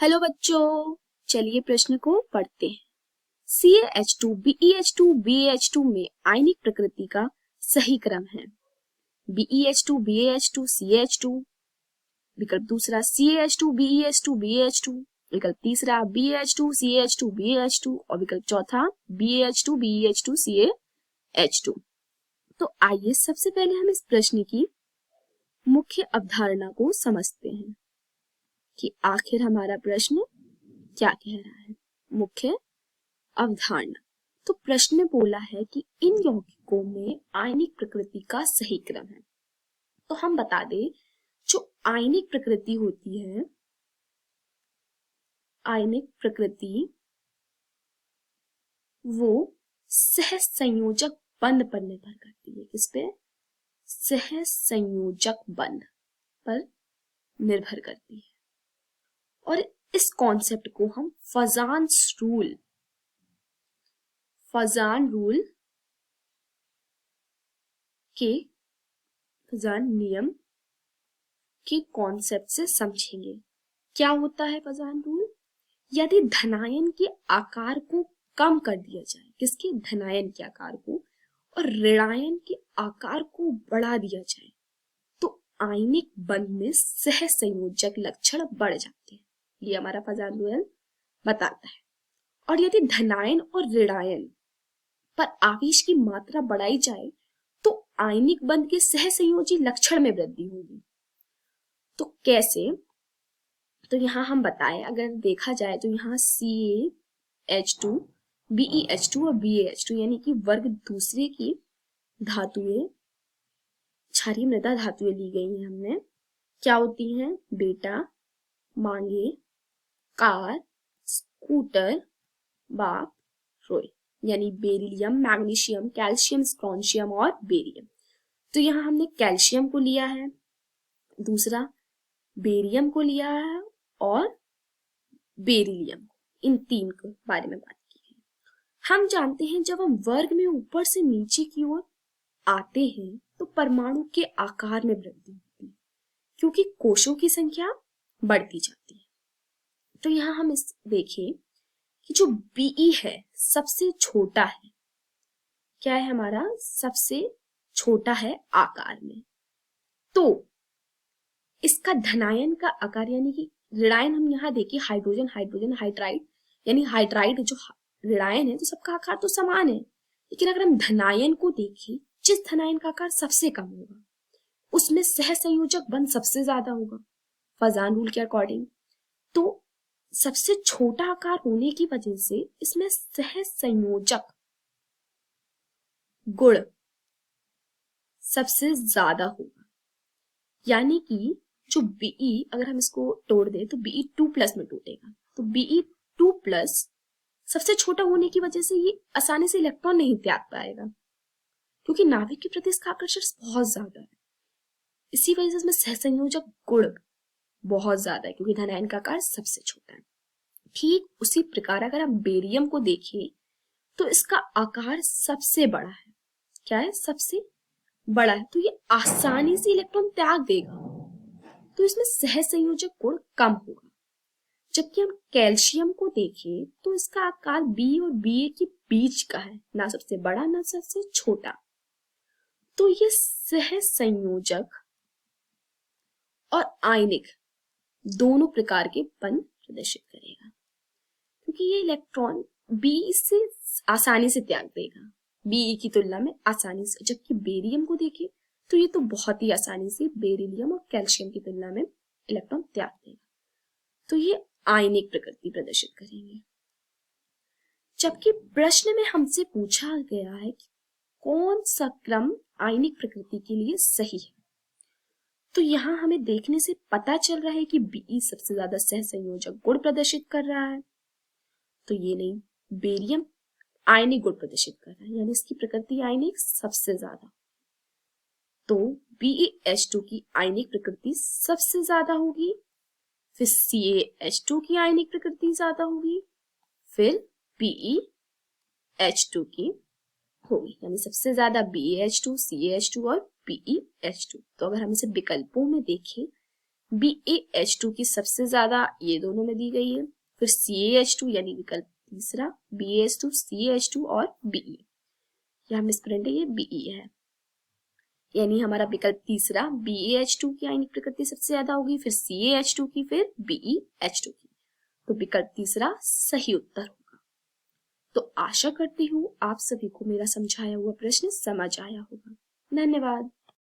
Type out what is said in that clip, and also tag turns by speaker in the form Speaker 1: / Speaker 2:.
Speaker 1: Hello बच्चों, चलिए प्रश्न को पढ़ते हैं। CaH2 BeH2 BaH2 में आयनिक प्रकृति का सही क्रम है। BeH2 BaH2 CaH2, विकल्प दूसरा CaH2 BeH2 BaH2, विकल्प तीसरा BaH2 CaH2 BaH2 और विकल्प चौथा BaH2 BeH2 CaH2। तो आइए सबसे पहले हम इस प्रश्न की मुख्य अवधारणा को समझते हैं कि आखिर हमारा प्रश्न क्या कह रहा है। मुख्य अवधारणा। तो प्रश्न में बोला है कि इन यौगिकों में आयनिक प्रकृति का सही क्रम है। तो हम बता दें, जो आयनिक प्रकृति होती है, आयनिक प्रकृति वो सह संयोजक बंध पर निर्भर करती है। किस पे? सह संयोजक बंध पर निर्भर करती है। और इस कॉन्सेप्ट को हम फजान नियम के कॉन्सेप्ट से समझेंगे। क्या होता है फजान रूल? यदि धनायन के आकार को कम कर दिया जाए, किसके? धनायन के आकार को, और ऋणायन के आकार को बढ़ा दिया जाए, तो आयनिक बंध में सह संयोजक लक्षण बढ़ जाते हैं। ये हमारा फजान रूल बताता है। और यदि धनायन और ऋणायन पर आवेश की मात्रा बढ़ाई जाए तो आयनिक बंध के सह संयोजी लक्षण में वृद्धि होगी। तो कैसे? तो यहाँ हम बताएं, अगर देखा जाए तो यहाँ CaH2 BeH2 और BaH2 यानी कि वर्ग दूसरे की धातुएं, क्षारीय मृदा धातुएं ली गई हैं हमने। क्या होती हैं? बेटा, मांगे, कार, स्कूटर, बाप, रोय, यानी बेरिलियम, मैग्नीशियम, कैल्शियम, स्ट्रोंशियम और बेरियम। तो यहाँ हमने कैल्शियम को लिया है, दूसरा बेरियम को लिया है और बेरिलियम, इन तीन के बारे में बात की है। हम जानते हैं जब हम वर्ग में ऊपर से नीचे की ओर आते हैं तो परमाणु के आकार में वृद्धि होती है, क्योंकि कोशों की संख्या बढ़ती जाती है। तो यहाँ हम इस देखें कि जो Be है सबसे छोटा है। क्या है हमारा? सबसे छोटा है आकार में। तो इसका धनायन का आकार, यानी कि ऋणायन हम यहाँ देखिए, हाइड्रोजन हाइड्रोजन हाइड्राइड, यानी हाइड्राइड जो ऋणायन है तो सबका आकार तो समान है। लेकिन अगर हम धनायन को देखें, जिस धनायन का आकार सबसे कम होगा उसमें सह संयोजक बंध सबसे ज्यादा होगा फजान रूल के अकॉर्डिंग। तो सबसे छोटा आकार होने की वजह से इसमें सह संयोजक गुण सबसे ज्यादा होगा। यानी कि जो Be, अगर हम इसको तोड़ दें तो Be 2+ में टूटेगा। तो Be 2+ सबसे छोटा होने की वजह से ये आसानी से इलेक्ट्रॉन नहीं त्याग पाएगा, क्योंकि नाभिक के प्रति इसका आकर्षण बहुत ज्यादा है। इसी वजह से इसमें सहसंयोजक गुण बहुत ज्यादा है, क्योंकि धनायन का आकार सबसे छोटा है। ठीक उसी प्रकार अगर हम बेरियम को देखें तो इसका आकार सबसे बड़ा है। क्या है? सबसे बड़ा है, तो ये आसानी से इलेक्ट्रॉन त्याग देगा, तो इसमें सह संयोजक गुण कम होगा। जबकि हम कैल्शियम को देखें तो इसका आकार B और Ba के बीच का है, ना सबसे बड़ा ना सबसे छोटा। तो ये सह संयोजक और आयनिक दोनों प्रकार के बंध प्रदर्शित करेगा, क्योंकि ये इलेक्ट्रॉन B से आसानी से त्याग देगा, Be की तुलना में आसानी से। जबकि बेरियम को देखें तो ये तो बहुत ही आसानी से बेरिलियम और कैल्शियम की तुलना में इलेक्ट्रॉन त्याग देगा। तो ये आयनिक प्रकृति प्रदर्शित करेंगे। जबकि प्रश्न में हमसे पूछा गया है कि कौन सा क्रम आयनिक प्रकृति के लिए सही है, तो यहाँ हमें देखने से पता चल रहा है कि Be सबसे ज्यादा सह संयोजक गुण प्रदर्शित कर रहा है। तो ये नहीं, बेरियम आयनिक गुण प्रदर्शित कर रहा है, यानी इसकी प्रकृति आयनिक सबसे ज्यादा। तो BeH2 की आयनिक प्रकृति सबसे ज्यादा होगी, फिर CaH2 की आयनिक प्रकृति ज्यादा होगी, फिर BeH2 की होगी, यानी सबसे ज्यादा BeH2, CaH2 और BeH2। तो अगर हम इसे विकल्पों में देखें BaH2 की सबसे ज्यादा ये दोनों में दी गई है। फिर CaH2 यानी विकल्प तीसरा, BaH2, CaH2 और Be। यहाँ मिसप्रिंट है, ये Be है, यानी हमारा विकल्प तीसरा BaH2 की आयनिक प्रकृति सबसे ज्यादा होगी, फिर CaH2 की, फिर BeH2 की। तो विकल्प तीसरा सही उत्तर होगा। तो आशा करती हूँ आप सभी को मेरा समझाया हुआ प्रश्न समझ आया होगा। धन्यवाद।